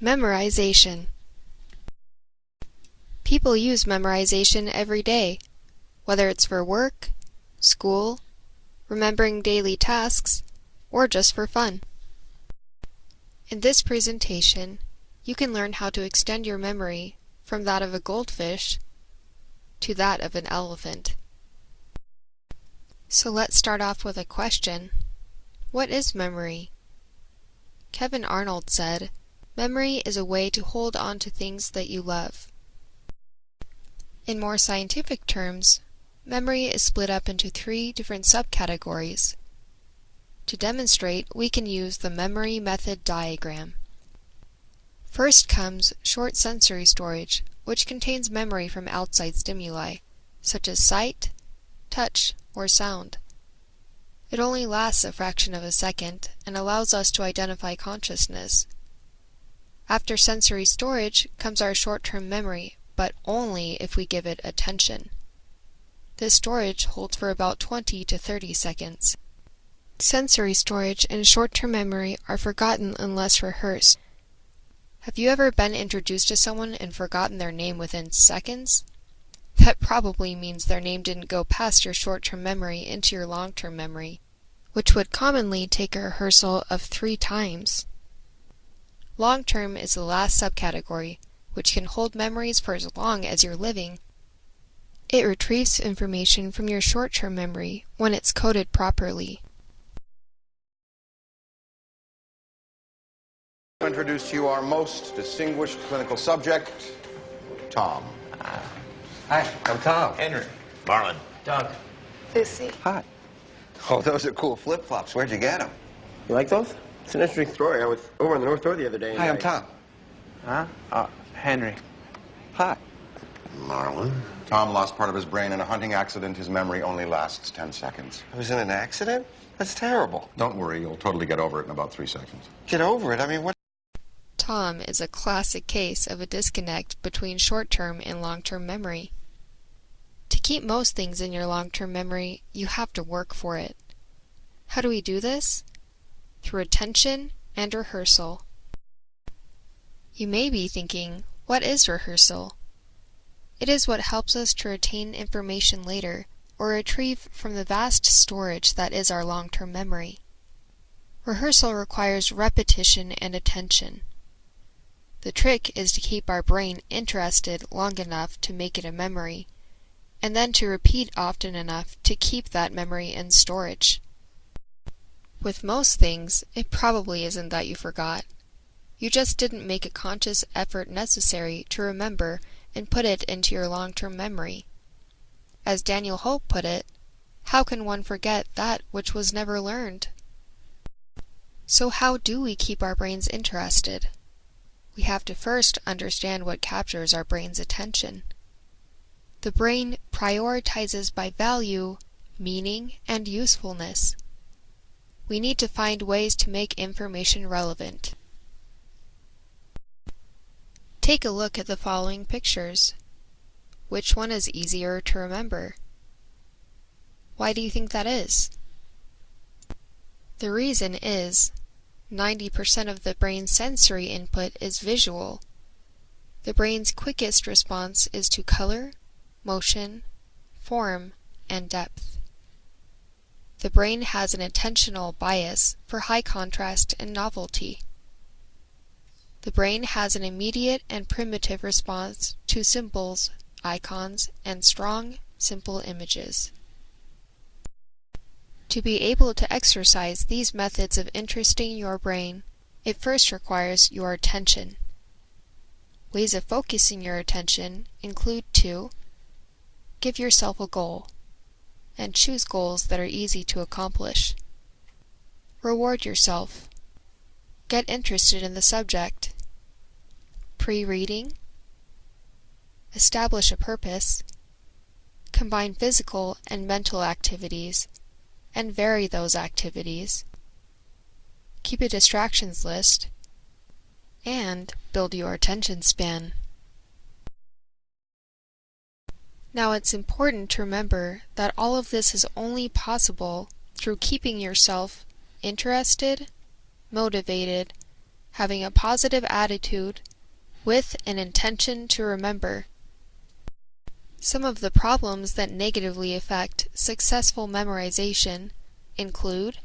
Memorization. People use memorization every day, whether it's for work, school, remembering daily tasks, or just for fun. In this presentation, you can learn how to extend your memory from that of a goldfish to that of an elephant. So let's start off with a question. What is memory? Kevin Arnold said, "Memory is a way to hold on to things that you love." In more scientific terms, memory is split up into 3 different subcategories. To demonstrate, we can use the memory method diagram. First comes short sensory storage, which contains memory from outside stimuli, such as sight, touch, or sound. It only lasts a fraction of a second and allows us to identify consciousness. After sensory storage comes our short-term memory, but only if we give it attention. This storage holds for about 20 to 30 seconds. Sensory storage and short-term memory are forgotten unless rehearsed. Have you ever been introduced to someone and forgotten their name within seconds? That probably means their name didn't go past your short-term memory into your long-term memory, which would commonly take a rehearsal of 3 times. Long-term is the last subcategory, which can hold memories for as long as you're living. It retrieves information from your short-term memory when it's coded properly. I introduce to you our most distinguished clinical subject, Tom. Hi, I'm Tom. Henry. Marlon. Doug. Lucy. Hi. Oh, those are cool flip-flops. Where'd you get them? You like those? It's an interesting story. I was over on the North Shore the other day. Hi, I'm Tom. Huh? Henry. Hi. Marlon. Tom lost part of his brain in a hunting accident. His memory only lasts 10 seconds. I was in an accident? That's terrible. Don't worry, you'll totally get over it in about 3 seconds. Get over it? I mean, what? Tom is a classic case of a disconnect between short-term and long-term memory. To keep most things in your long-term memory, you have to work for it. How do we do this? Through attention and rehearsal. You may be thinking, what is rehearsal? It is what helps us to retain information later or retrieve from the vast storage that is our long-term memory. Rehearsal requires repetition and attention. The trick is to keep our brain interested long enough to make it a memory, and then to repeat often enough to keep that memory in storage. With most things, it probably isn't that you forgot. You just didn't make a conscious effort necessary to remember and put it into your long-term memory. As Daniel Hope put it, how can one forget that which was never learned? So how do we keep our brains interested? We have to first understand what captures our brain's attention. The brain prioritizes by value, meaning, and usefulness. We need to find ways to make information relevant. Take a look at the following pictures. Which one is easier to remember? Why do you think that is? The reason is 90% of the brain's sensory input is visual. The brain's quickest response is to color, motion, form, and depth. The brain has an attentional bias for high contrast and novelty. The brain has an immediate and primitive response to symbols, icons, and strong, simple images. To be able to exercise these methods of interesting your brain, it first requires your attention. Ways of focusing your attention include to give yourself a goal, and choose goals that are easy to accomplish. Reward yourself. Get interested in the subject. Pre-reading. Establish a purpose. Combine physical and mental activities, and vary those activities. Keep a distractions list, and build your attention span. Now it's important to remember that all of this is only possible through keeping yourself interested, motivated, having a positive attitude, with an intention to remember. Some of the problems that negatively affect successful memorization include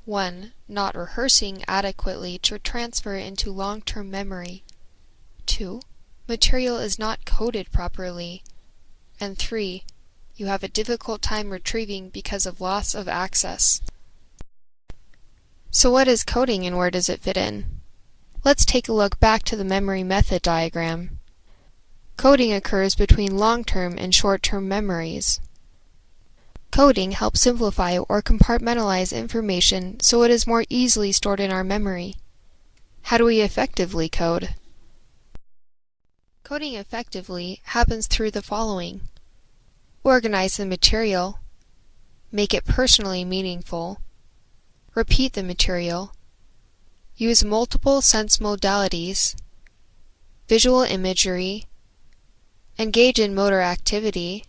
1. Not rehearsing adequately to transfer into long-term memory. 2. Material is not coded properly. And 3. You have a difficult time retrieving because of loss of access. So what is coding and where does it fit in? Let's take a look back to the memory method diagram. Coding occurs between long-term and short-term memories. Coding helps simplify or compartmentalize information so it is more easily stored in our memory. How do we effectively code? Coding effectively happens through the following. Organize the material. Make it personally meaningful. Repeat the material. Use multiple sense modalities. Visual imagery. Engage in motor activity,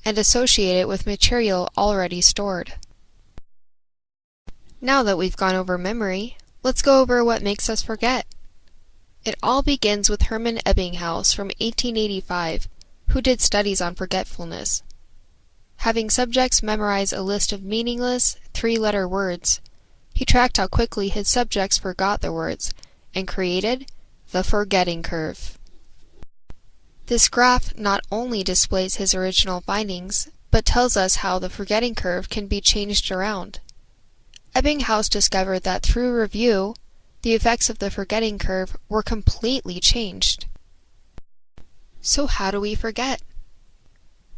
and associate it with material already stored. Now that we've gone over memory, let's go over what makes us forget. It all begins with Hermann Ebbinghaus from 1885, who did studies on forgetfulness. Having subjects memorize a list of meaningless, three-letter words, he tracked how quickly his subjects forgot the words, and created the forgetting curve. This graph not only displays his original findings, but tells us how the forgetting curve can be changed around. Ebbinghaus discovered that through review, the effects of the forgetting curve were completely changed. So how do we forget?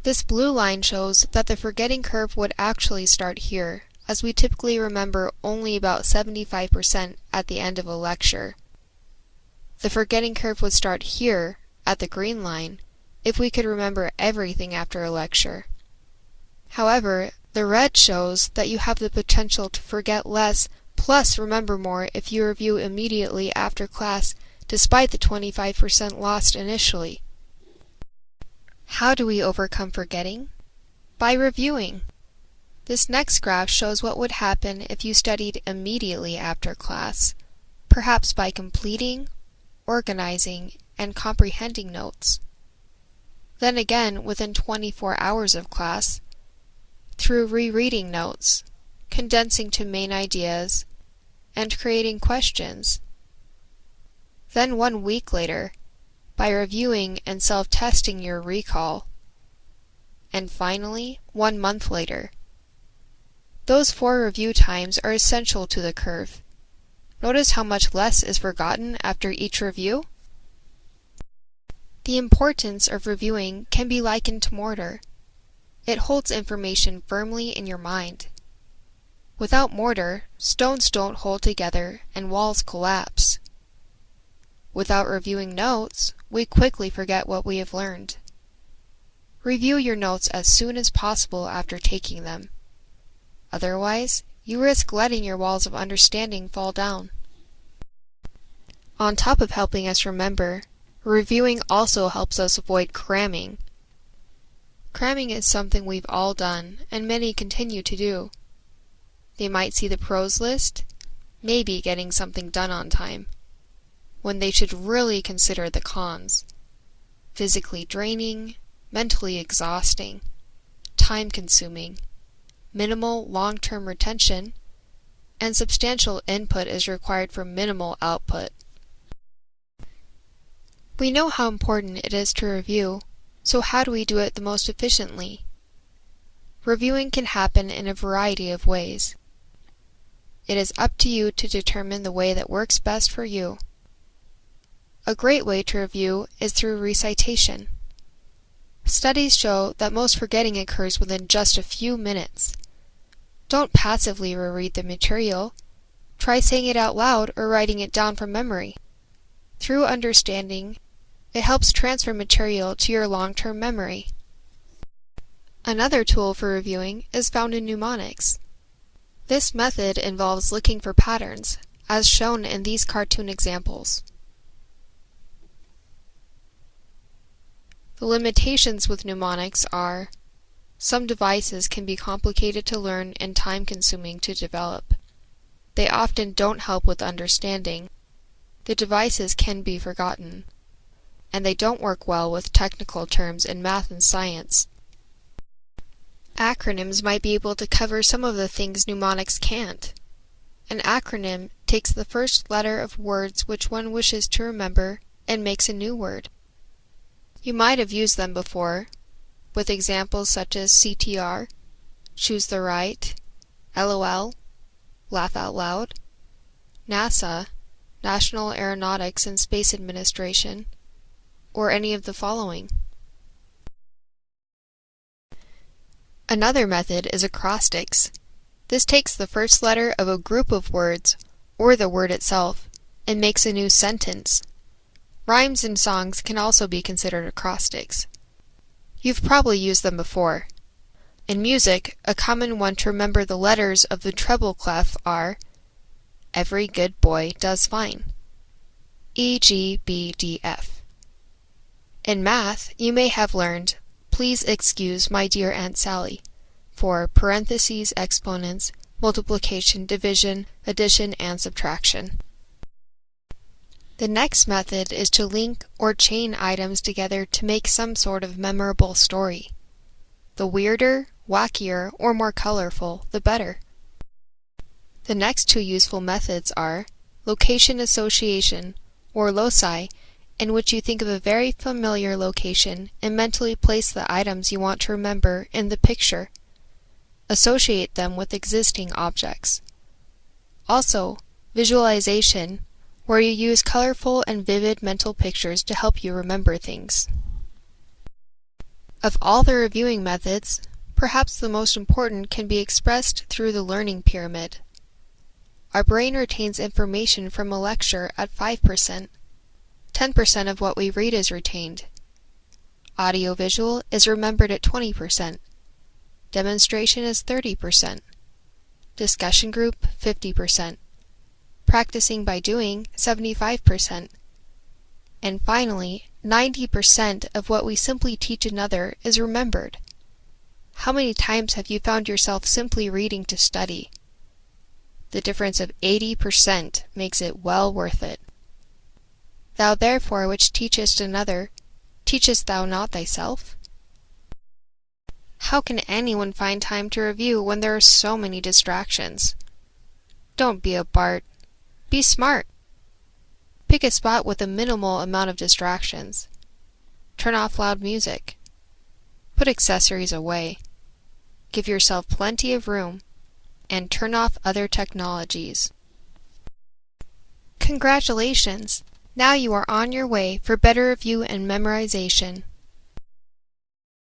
This blue line shows that the forgetting curve would actually start here, as we typically remember only about 75% at the end of a lecture. The forgetting curve would start here, at the green line, if we could remember everything after a lecture. However, the red shows that you have the potential to forget less plus remember more if you review immediately after class despite the 25% lost initially. How do we overcome forgetting? By reviewing. This next graph shows what would happen if you studied immediately after class, perhaps by completing, organizing, and comprehending notes. Then again within 24 hours of class, through rereading notes, condensing to main ideas, and creating questions. Then 1 week later, by reviewing and self-testing your recall. And finally, 1 month later. Those 4 review times are essential to the curve. Notice how much less is forgotten after each review? The importance of reviewing can be likened to mortar. It holds information firmly in your mind. Without mortar, stones don't hold together and walls collapse. Without reviewing notes, we quickly forget what we have learned. Review your notes as soon as possible after taking them. Otherwise, you risk letting your walls of understanding fall down. On top of helping us remember, reviewing also helps us avoid cramming. Cramming is something we've all done, and many continue to do. They might see the pros list, maybe getting something done on time, when they should really consider the cons. Physically draining, mentally exhausting, time-consuming, minimal long-term retention, and substantial input is required for minimal output. We know how important it is to review, so how do we do it the most efficiently? Reviewing can happen in a variety of ways. It is up to you to determine the way that works best for you. A great way to review is through recitation. Studies show that most forgetting occurs within just a few minutes. Don't passively reread the material. Try saying it out loud or writing it down from memory. Through understanding, it helps transfer material to your long-term memory. Another tool for reviewing is found in mnemonics. This method involves looking for patterns, as shown in these cartoon examples. The limitations with mnemonics are: some devices can be complicated to learn and time-consuming to develop. They often don't help with understanding, the devices can be forgotten, and they don't work well with technical terms in math and science. Acronyms might be able to cover some of the things mnemonics can't. An acronym takes the first letter of words which one wishes to remember and makes a new word. You might have used them before, with examples such as CTR, Choose the Right, LOL, Laugh Out Loud, NASA, National Aeronautics and Space Administration, or any of the following. Another method is acrostics. This takes the first letter of a group of words, or the word itself, and makes a new sentence. Rhymes and songs can also be considered acrostics. You've probably used them before. In music, a common one to remember the letters of the treble clef are Every good boy does fine. E, G, B, D, F. In math, you may have learned Please excuse my dear Aunt Sally for parentheses, exponents, multiplication, division, addition, and subtraction. The next method is to link or chain items together to make some sort of memorable story. The weirder, wackier, or more colorful, the better. The next two useful methods are location association, or loci, in which you think of a very familiar location and mentally place the items you want to remember in the picture. Associate them with existing objects. Also, visualization, where you use colorful and vivid mental pictures to help you remember things. Of all the reviewing methods, perhaps the most important can be expressed through the learning pyramid. Our brain retains information from a lecture at 5%. 10% of what we read is retained. Audio-visual is remembered at 20%. Demonstration is 30%. Discussion group, 50%. Practicing by doing, 75%. And finally, 90% of what we simply teach another is remembered. How many times have you found yourself simply reading to study? The difference of 80% makes it well worth it. Thou therefore which teachest another, teachest thou not thyself? How can anyone find time to review when there are so many distractions? Don't be a Bart. Be smart. Pick a spot with a minimal amount of distractions. Turn off loud music. Put accessories away. Give yourself plenty of room. And turn off other technologies. Congratulations! Now you are on your way for better review and memorization.